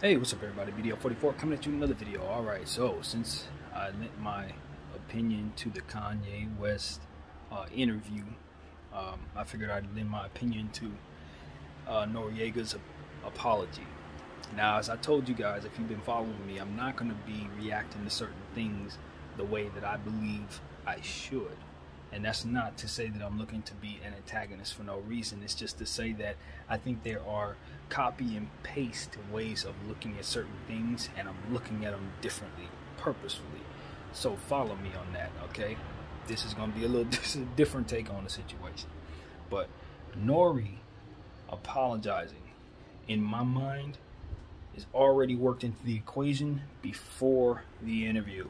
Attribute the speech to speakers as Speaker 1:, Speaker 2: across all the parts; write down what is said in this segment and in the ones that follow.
Speaker 1: Hey, what's up everybody, video 44 coming at you with another video. Alright, so since I lent my opinion to the Kanye West interview, I figured I'd lend my opinion to Noriega's apology. Now, as I told you guys, if you've been following me, I'm not going to be reacting to certain things the way that I believe I should. And that's not to say that I'm looking to be an antagonist for no reason. It's just to say that I think there are copy and paste ways of looking at certain things, and I'm looking at them differently, purposefully. So follow me on that, okay? This is going to be this is a different take on the situation. But N.O.R.E apologizing, in my mind, is already worked into the equation before the interview.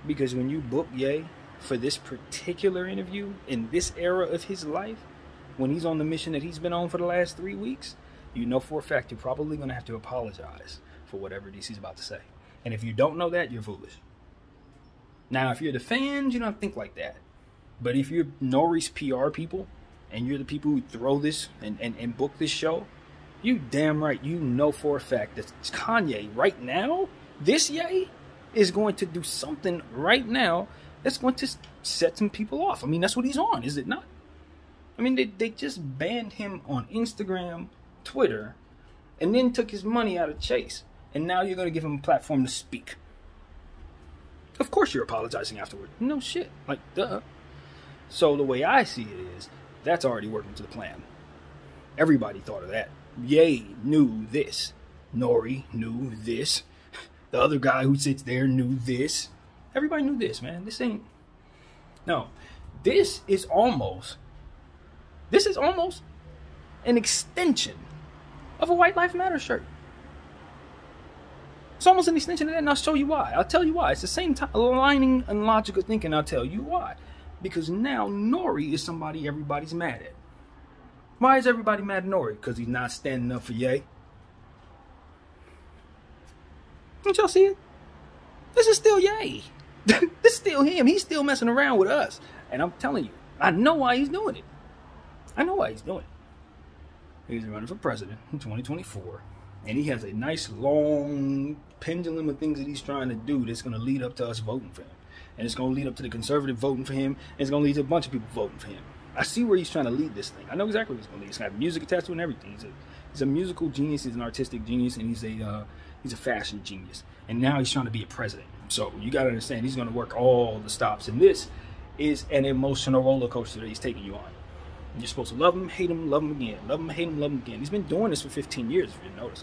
Speaker 1: Because when you book Ye for this particular interview in this era of his life, when he's on the mission that he's been on for the last 3 weeks, you know for a fact you're probably going to have to apologize for whatever it is he's about to say. And if you don't know that, you're foolish. Now, if you're the fans, you don't think like that. But if you're N.O.R.E's PR people, and you're the people who throw this and book this show, you damn right you know for a fact that Kanye right now, this Ye, is going to do something right now that's going to set some people off. I mean, that's what he's on, is it not? I mean, they just banned him on Instagram, Twitter, and then took his money out of Chase. And now you're going to give him a platform to speak. Of course you're apologizing afterward. No shit. Like, duh. So the way I see it is, that's already working to the plan. Everybody thought of that. Ye knew this. N.O.R.E knew this. The other guy who sits there knew this. Everybody knew this, man. This ain't... No. This is almost an extension of a White Lives Matter shirt. It's almost an extension of that, and I'll show you why. I'll tell you why. It's the same time aligning and logical thinking. I'll tell you why. Because now N.O.R.E is somebody everybody's mad at. Why is everybody mad at N.O.R.E? Because he's not standing up for Ye. Don't y'all see it? This is still Ye. This is still him. He's still messing around with us. And I'm telling you, I know why he's doing it. I know why he's doing it. He's running for president in 2024. And he has a nice long pendulum of things that he's trying to do that's going to lead up to us voting for him. And it's going to lead up to the conservative voting for him. And it's going to lead to a bunch of people voting for him. I see where he's trying to lead this thing. I know exactly what he's going to lead. He's going to have music attached to it and everything. He's a musical genius. He's an artistic genius. And he's a fashion genius. And now he's trying to be a president. So you got to understand, he's going to work all the stops. And this is an emotional roller coaster that he's taking you on. And you're supposed to love him, hate him, love him again. Love him, hate him, love him again. He's been doing this for 15 years, if you didn't notice.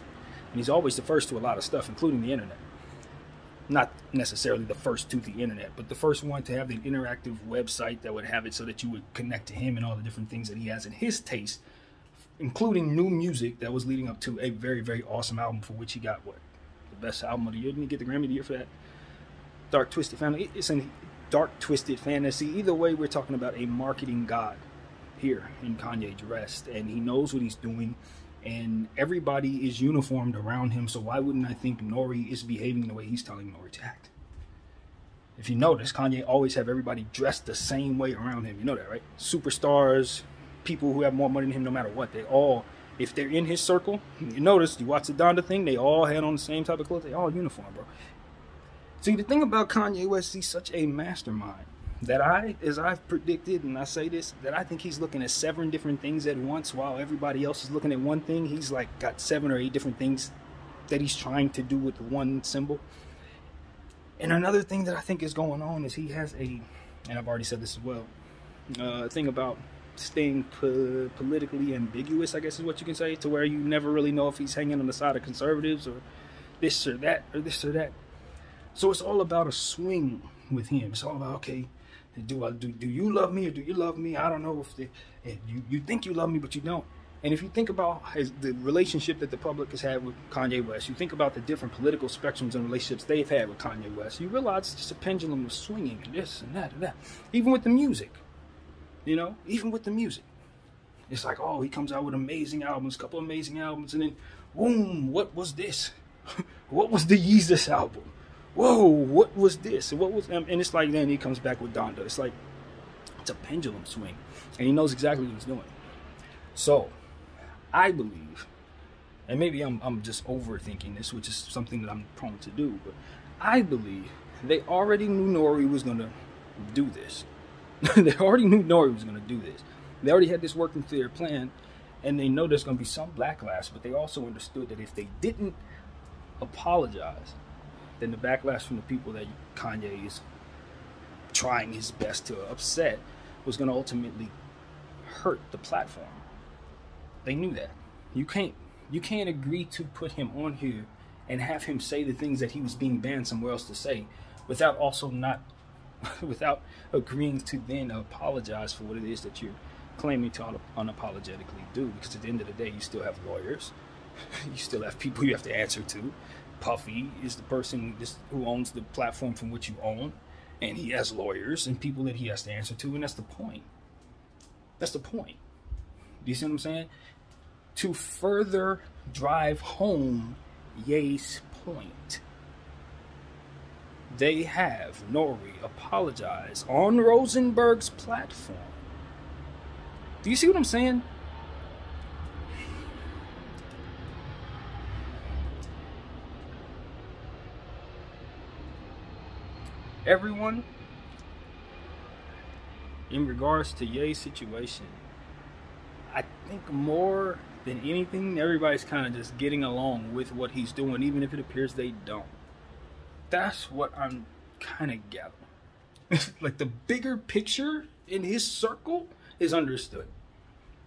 Speaker 1: And he's always the first to a lot of stuff, including the internet. Not necessarily the first to the internet, but the first one to have an interactive website that would have it so that you would connect to him and all the different things that he has in his taste, including new music that was leading up to a very, very awesome album for which he got, what, the best album of the year? Didn't he get the Grammy of the year for that? Dark Twisted Fantasy. It's a Dark Twisted Fantasy. Either way, we're talking about a marketing god here in Kanye West, and he knows what he's doing. And everybody is uniformed around him, so why wouldn't I think N.O.R.E is behaving the way he's telling N.O.R.E to act? If you notice, Kanye always have everybody dressed the same way around him. You know that, right? Superstars, people who have more money than him no matter what. They all, if they're in his circle, you notice, you watch the Donda thing, they all had on the same type of clothes. They all uniform, bro. See, the thing about Kanye West, he's such a mastermind. That as I've predicted, and I say this, that I think he's looking at 7 different things at once while everybody else is looking at one thing. He's like got 7 or 8 different things that he's trying to do with one symbol. And another thing that I think is going on is he has and I've already said this as well, thing about staying politically ambiguous, I guess is what you can say, to where you never really know if he's hanging on the side of conservatives or this or that or this or that. So it's all about a swing with him. It's all about, okay, do you love me or do you love me? I don't know if you think you love me, but you don't. And if you think about the relationship that the public has had with Kanye West, you think about the different political spectrums and relationships they've had with Kanye West, you realize it's just a pendulum of swinging and this and that and that. Even with the music, you know, even with the music. It's like, oh, he comes out with amazing albums, a couple amazing albums, and then, boom, what was this? What was the Yeezus album? Whoa, what was this? What was, and it's like, then he comes back with Donda. It's like, it's a pendulum swing. And he knows exactly what he's doing. So, I believe, and maybe I'm just overthinking this, which is something that I'm prone to do, but I believe they already knew N.O.R.E was going to do this. They already knew N.O.R.E was going to do this. They already had this working through their plan, and they know there's going to be some backlash, but they also understood that if they didn't apologize, then the backlash from the people that Kanye is trying his best to upset was going to ultimately hurt the platform. They knew that. You can't agree to put him on here and have him say the things that he was being banned somewhere else to say without also not without agreeing to then apologize for what it is that you're claiming to unapologetically do. Because at the end of the day, you still have lawyers, you still have people you have to answer to. Puffy is the person who owns the platform from which you own, and he has lawyers and people that he has to answer to, and that's the point. That's the point. Do you see what I'm saying? To further drive home Ye's point, they have N.O.R.E apologize on Rosenberg's platform. Do you see what I'm saying? Everyone, in regards to Ye's situation, I think more than anything, everybody's kind of just getting along with what he's doing, even if it appears they don't. That's what I'm kind of gathering. Like, the bigger picture in his circle is understood,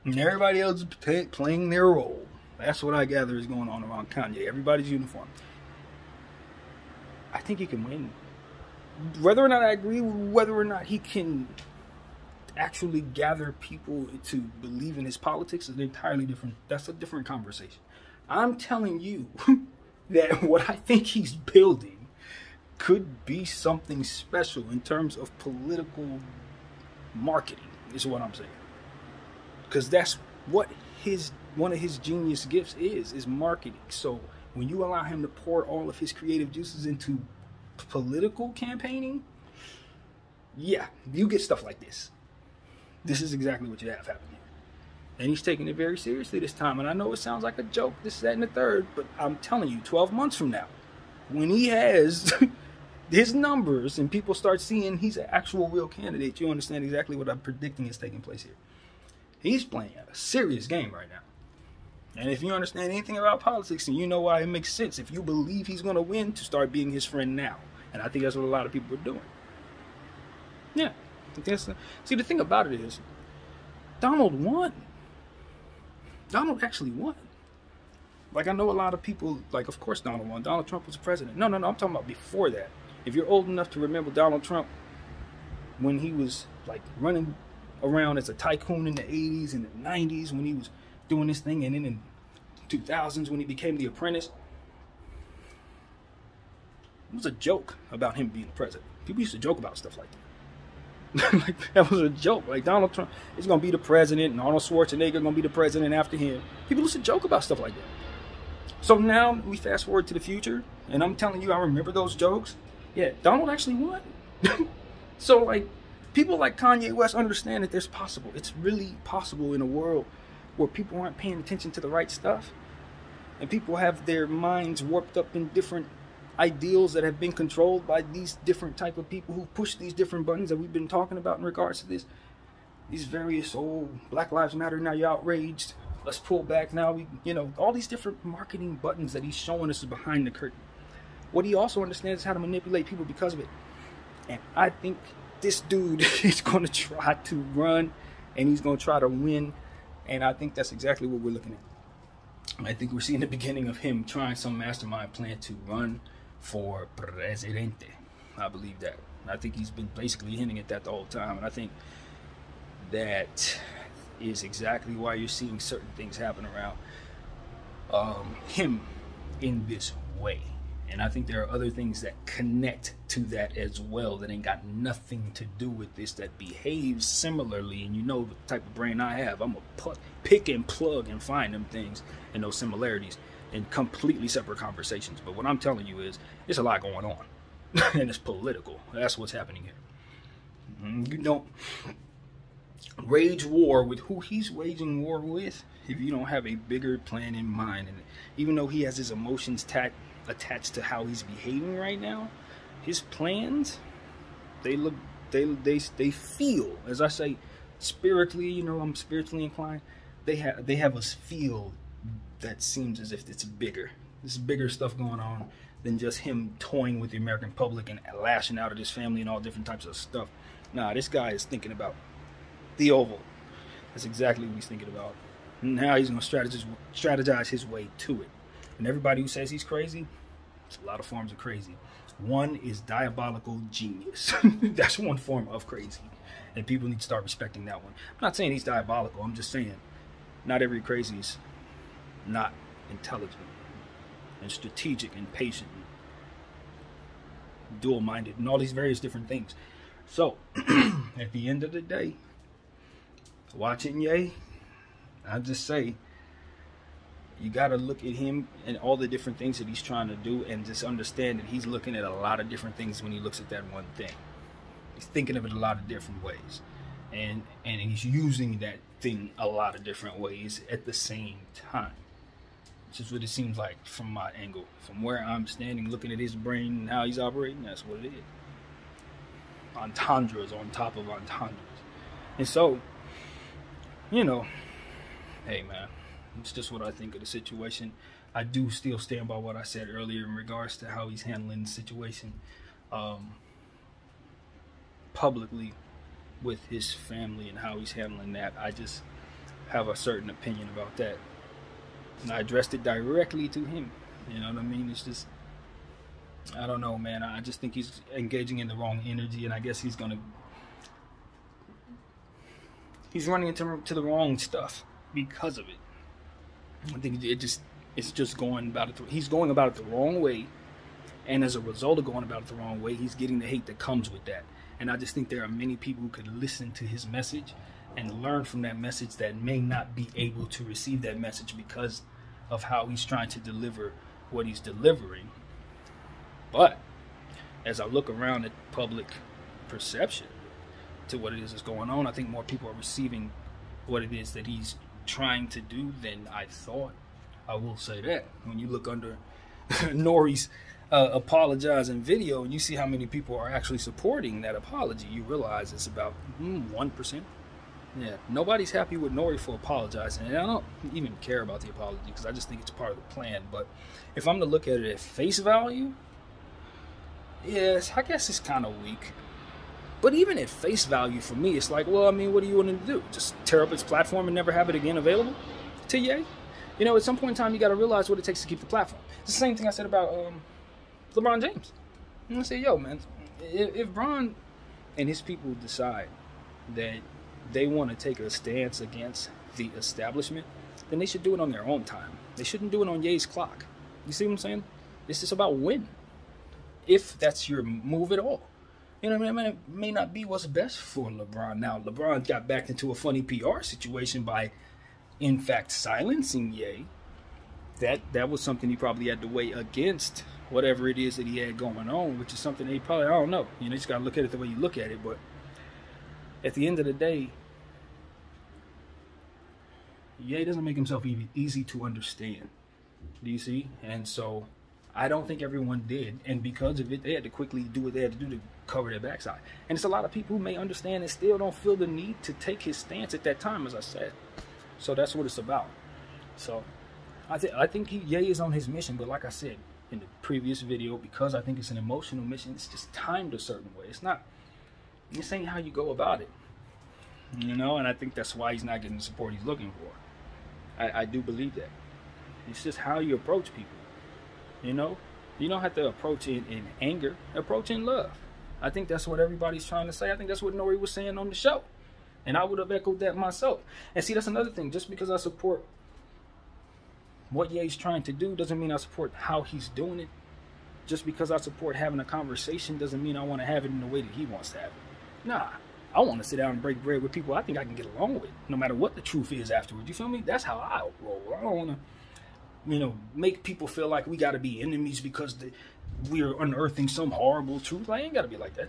Speaker 1: and everybody else is playing their role. That's what I gather is going on around Kanye. Everybody's uniform. I think he can win. Whether or not I agree, whether or not he can actually gather people to believe in his politics is an entirely different, that's a different conversation. I'm telling you that what I think he's building could be something special in terms of political marketing, is what I'm saying. Because that's what one of his genius gifts is marketing. So when you allow him to pour all of his creative juices into political campaigning, yeah, you get stuff like this. This is exactly what you have happening here. And he's taking it very seriously this time. And I know it sounds like a joke, this, that, and the third, but I'm telling you, 12 months from now, when he has his numbers and people start seeing he's an actual real candidate, you understand exactly what I'm predicting is taking place here. He's playing a serious game right now. And if you understand anything about politics, and you know why it makes sense, if you believe he's going to win, to start being his friend now. And I think that's what a lot of people are doing. Yeah. See, the thing about it is, Donald won. Donald actually won. Like, I know a lot of people, like, of course Donald won. Donald Trump was president. No, I'm talking about before that. If you're old enough to remember Donald Trump, when he was, like, running around as a tycoon in the 80s and the 90s, when he was doing this thing, and then in 2000s when he became the apprentice, it was a joke about him being president. People used to joke about stuff like that. Like, that was a joke. Like, Donald Trump is going to be the president, and Arnold Schwarzenegger going to be the president after him. People used to joke about stuff like that. So now we fast forward to the future, and I'm telling you, I remember those jokes. Yeah, Donald actually won. So, like, people like Kanye West understand that there's possible. It's really possible in a world where people aren't paying attention to the right stuff, and people have their minds warped up in different ideals that have been controlled by these different type of people who push these different buttons that we've been talking about in regards to this. These various, Black Lives Matter, now you're outraged, let's pull back now, all these different marketing buttons that he's showing us is behind the curtain. What he also understands is how to manipulate people because of it. And I think this dude is going to try to run, and he's going to try to win, and I think that's exactly what we're looking at. I think we're seeing the beginning of him trying some mastermind plan to run for presidente. I believe that. I think he's been basically hinting at that the whole time, and I think that is exactly why you're seeing certain things happen around him in this way. And I think there are other things that connect to that as well that ain't got nothing to do with this, that behaves similarly. And you know the type of brain I have. I'm going to pick and plug and find them things and those similarities in completely separate conversations. But what I'm telling you is, there's a lot going on. And it's political. That's what's happening here. wage war with who he's waging war with if you don't have a bigger plan in mind. And even though he has his emotions attached to how he's behaving right now, his plans, they feel, as I say, spiritually, you know, I'm spiritually inclined, they have us feel that seems as if it's bigger. There's bigger stuff going on than just him toying with the American public and lashing out at his family and all different types of stuff. Nah, this guy is thinking about the Oval. That's exactly what he's thinking about. Now he's going to strategize his way to it. And everybody who says he's crazy, it's a lot of forms of crazy. One is diabolical genius. That's one form of crazy. And people need to start respecting that one. I'm not saying he's diabolical. I'm just saying not every crazy is not intelligent and strategic and patient and dual-minded and all these various different things. So, at the end of the day, watching Ye, I just say, you got to look at him and all the different things that he's trying to do and just understand that he's looking at a lot of different things when he looks at that one thing. He's thinking of it a lot of different ways. And he's using that thing a lot of different ways at the same time. Which is what it seems like from my angle. From where I'm standing looking at his brain and how he's operating, that's what it is. Entendres on top of entendres. And so, you know, hey man, it's just what I think of the situation. I do still stand by what I said earlier in regards to how he's handling the situation publicly with his family and how he's handling that. I just have a certain opinion about that. And I addressed it directly to him. You know what I mean? It's just, I don't know, man. I just think he's engaging in the wrong energy, and I guess he's running into the wrong stuff because of it. I think it's just going about it. He's going about it the wrong way, and as a result of going about it the wrong way, he's getting the hate that comes with that. And I just think there are many people who could listen to his message and learn from that message that may not be able to receive that message because of how he's trying to deliver what he's delivering. But as I look around at public perception to what it is that's going on, I think more people are receiving what it is that he's trying to do than I thought. I will say that. When you look under N.O.R.E's apologizing video and you see how many people are actually supporting that apology, you realize it's about 1%. Yeah, nobody's happy with N.O.R.E for apologizing, and I don't even care about the apology because I just think it's part of the plan. But if I'm to look at it at face value, yes, I guess it's kind of weak. But even at face value for me, it's like, well, I mean, what do you want him to do? Just tear up its platform and never have it again available to Ye? You know, at some point in time, you got to realize what it takes to keep the platform. It's the same thing I said about LeBron James. And I say, yo, man, if Bron and his people decide that they want to take a stance against the establishment, then they should do it on their own time. They shouldn't do it on Ye's clock. You see what I'm saying? It's just about when. If that's your move at all. You know what I mean? It may not be what's best for LeBron. Now, LeBron got backed into a funny PR situation by, in fact, silencing Ye. That was something he probably had to weigh against whatever it is that he had going on, which is something that he probably, I don't know. You know, you just got to look at it the way you look at it. But at the end of the day, Ye doesn't make himself easy to understand. Do you see? And so I don't think everyone did. And because of it, they had to quickly do what they had to do to cover their backside. And it's a lot of people who may understand and still don't feel the need to take his stance at that time, as I said. So that's what it's about. So I think Ye is on his mission. But like I said in the previous video, because I think it's an emotional mission, it's just timed a certain way. This ain't how you go about it. You know, and I think that's why he's not getting the support he's looking for. I do believe that. It's just how you approach people. You know, you don't have to approach it in anger. Approach in love. I think that's what everybody's trying to say. I think that's what N.O.R.E was saying on the show. And I would have echoed that myself. And see, that's another thing. Just because I support what Ye's trying to do doesn't mean I support how he's doing it. Just because I support having a conversation doesn't mean I want to have it in the way that he wants to have it. Nah. I want to sit down and break bread with people I think I can get along with, no matter what the truth is afterwards. You feel me? That's how I roll. I don't want to, you know, make people feel like we got to be enemies because we're unearthing some horrible truth. I ain't got to be like that.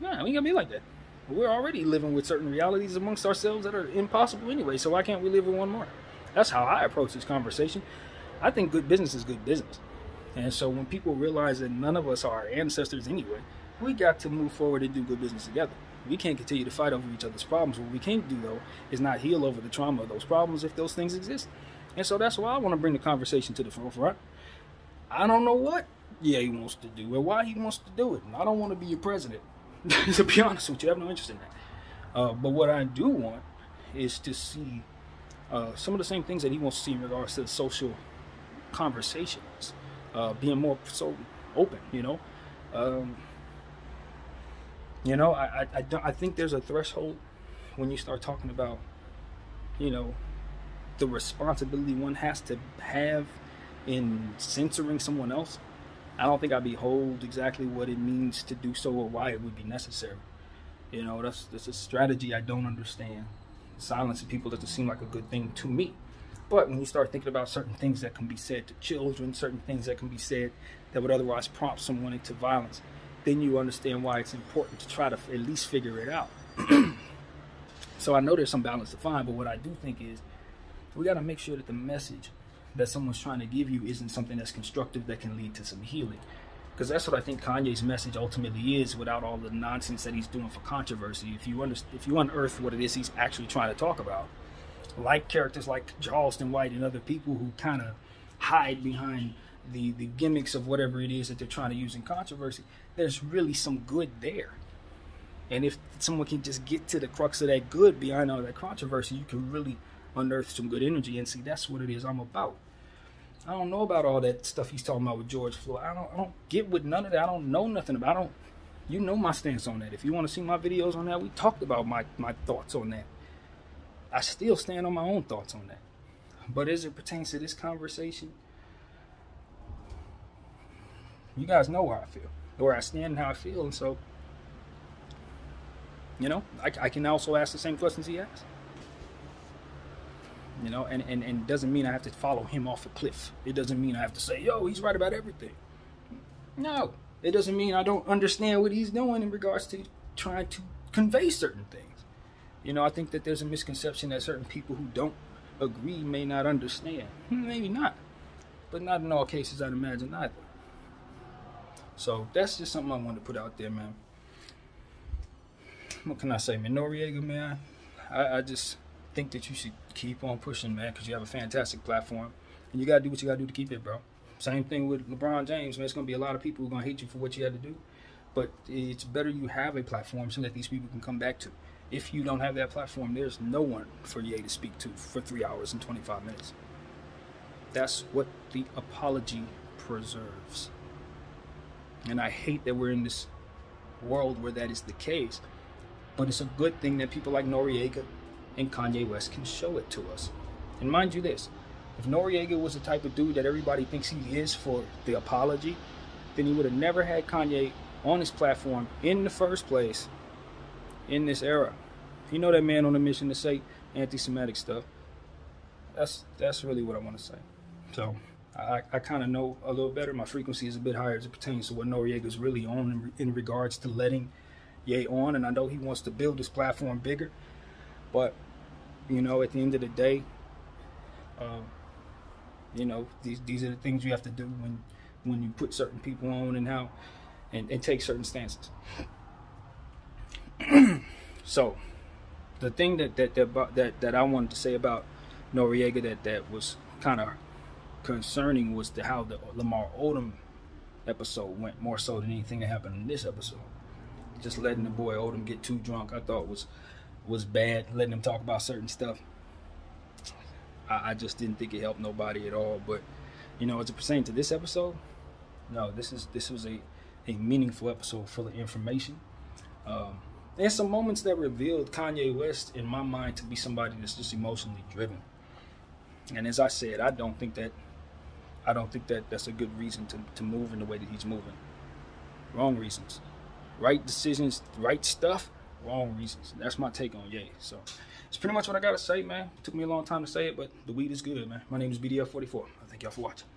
Speaker 1: Nah, we ain't got to be like that. We're already living with certain realities amongst ourselves that are impossible anyway, so why can't we live with one more? That's how I approach this conversation. I think good business is good business. And so when people realize that none of us are our ancestors anyway, we got to move forward and do good business together. We can't continue to fight over each other's problems. What we can't do, though, is not heal over the trauma of those problems if those things exist. And so that's why I want to bring the conversation to the forefront. I don't know what he wants to do or why he wants to do it. And I don't want to be your president. To be honest with you, I have no interest in that. But what I do want is to see some of the same things that he wants to see in regards to the social conversations, being more so open, I think there's a threshold when you start talking about, the responsibility one has to have in censoring someone else. I don't think I behold exactly what it means to do so or why it would be necessary. That's a strategy I don't understand. Silencing people doesn't seem like a good thing to me. But when you start thinking about certain things that can be said to children, certain things that can be said that would otherwise prompt someone into violence, then you understand why it's important to try to at least figure it out. So I know there's some balance to find, but what I do think is we got to make sure that the message that someone's trying to give you isn't something that's constructive that can lead to some healing. Because that's what I think Kanye's message ultimately is, without all the nonsense that he's doing for controversy. If you unearth what it is he's actually trying to talk about, like characters like Charleston White and other people who kind of hide behind the gimmicks of whatever it is that they're trying to use in controversy, there's really some good there. And if someone can just get to the crux of that good behind all that controversy, you can really unearth some good energy. And see, that's what it is I'm about. I don't know about all that stuff he's talking about with George Floyd. I don't get with none of that. I don't know nothing about it. You know my stance on that. If you want to see my videos on that, we talked about my thoughts on that. I still stand on my own thoughts on that. But as it pertains to this conversation, you guys know where I feel, where I stand and how I feel. And so, I can also ask the same questions he asked. And it doesn't mean I have to follow him off a cliff. It doesn't mean I have to say, yo, he's right about everything. No, it doesn't mean I don't understand what he's doing in regards to trying to convey certain things. I think that there's a misconception that certain people who don't agree may not understand. Maybe not, but not in all cases, I'd imagine either. So that's just something I wanted to put out there, man. What can I say, man? N.O.R.E, man, I just think that you should keep on pushing, man, because you have a fantastic platform, and you got to do what you got to do to keep it, bro. Same thing with LeBron James, man. It's going to be a lot of people who are going to hate you for what you had to do, but it's better you have a platform so that these people can come back to. If you don't have that platform, there's no one for Ye to speak to for 3 hours and 25 minutes. That's what the apology preserves. And I hate that we're in this world where that is the case, but it's a good thing that people like N.O.R.E and Kanye West can show it to us. And mind you this, if N.O.R.E was the type of dude that everybody thinks he is for the apology, then he would have never had Kanye on his platform in the first place in this era. You know that man on a mission to say anti-Semitic stuff. That's really what I want to say. So I kind of know a little better. My frequency is a bit higher as it pertains to what N.O.R.E is really on in regards to letting Ye on, and I know he wants to build his platform bigger. But at the end of the day, these are the things you have to do when you put certain people on and take certain stances. So the thing that I wanted to say about N.O.R.E that was kind of concerning was how the Lamar Odom episode went, more so than anything that happened in this episode. Just letting the boy Odom get too drunk, I thought was bad. Letting him talk about certain stuff, I just didn't think it helped nobody at all. But as it pertains to this episode, no, this was a meaningful episode full of information. There's some moments that revealed Kanye West in my mind to be somebody that's just emotionally driven. And as I said, I don't think that that's a good reason to move in the way that he's moving. Wrong reasons. Right decisions, right stuff, wrong reasons. That's my take on Ye. So it's pretty much what I gotta say, man. Took me a long time to say it, but the weed is good, man. My name is BDF44. I thank y'all for watching.